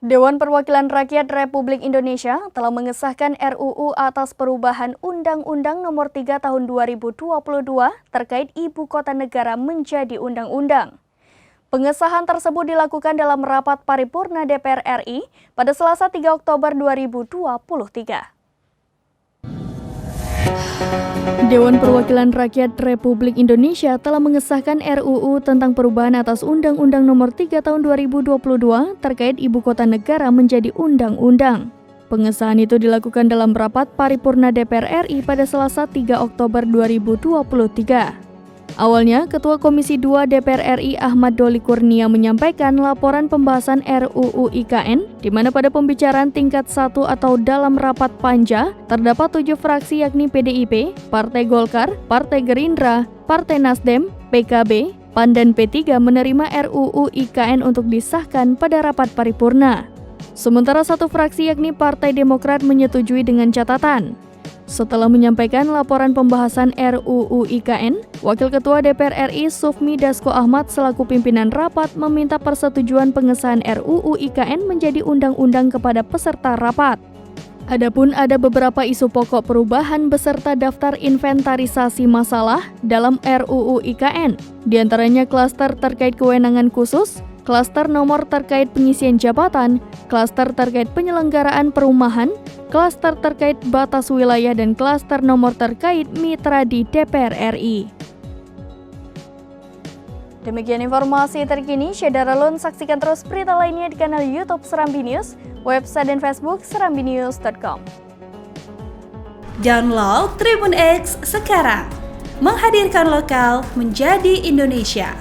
Dewan Perwakilan Rakyat Republik Indonesia telah mengesahkan RUU atas perubahan Undang-Undang Nomor 3 Tahun 2022 terkait Ibu Kota Negara menjadi undang-undang. Pengesahan tersebut dilakukan dalam rapat paripurna DPR RI pada Selasa 3 Oktober 2023. Dewan Perwakilan Rakyat Republik Indonesia telah mengesahkan RUU tentang perubahan atas Undang-Undang Nomor 3 Tahun 2022 terkait Ibu Kota Negara menjadi undang-undang. Pengesahan itu dilakukan dalam rapat paripurna DPR RI pada Selasa 3 Oktober 2023. Awalnya, Ketua Komisi 2 DPR RI Ahmad Doli Kurnia menyampaikan laporan pembahasan RUU IKN, di mana pada pembicaraan tingkat 1 atau dalam rapat panja, terdapat 7 fraksi yakni PDIP, Partai Golkar, Partai Gerindra, Partai Nasdem, PKB, PAN dan P3 menerima RUU IKN untuk disahkan pada rapat paripurna. Sementara satu fraksi yakni Partai Demokrat menyetujui dengan catatan. Setelah menyampaikan laporan pembahasan RUU IKN, Wakil Ketua DPR RI Sufmi Dasko Ahmad selaku pimpinan rapat meminta persetujuan pengesahan RUU IKN menjadi undang-undang kepada peserta rapat. Adapun ada beberapa isu pokok perubahan beserta daftar inventarisasi masalah dalam RUU IKN, di antaranya klaster terkait kewenangan khusus, klaster nomor terkait pengisian jabatan, klaster terkait penyelenggaraan perumahan, klaster terkait batas wilayah, dan klaster nomor terkait mitra di DPR RI. Demikian informasi terkini, Syedaralun saksikan terus berita lainnya di kanal YouTube Serambi News, website dan Facebook serambinews.com. Download Tribun X sekarang, menghadirkan lokal menjadi Indonesia.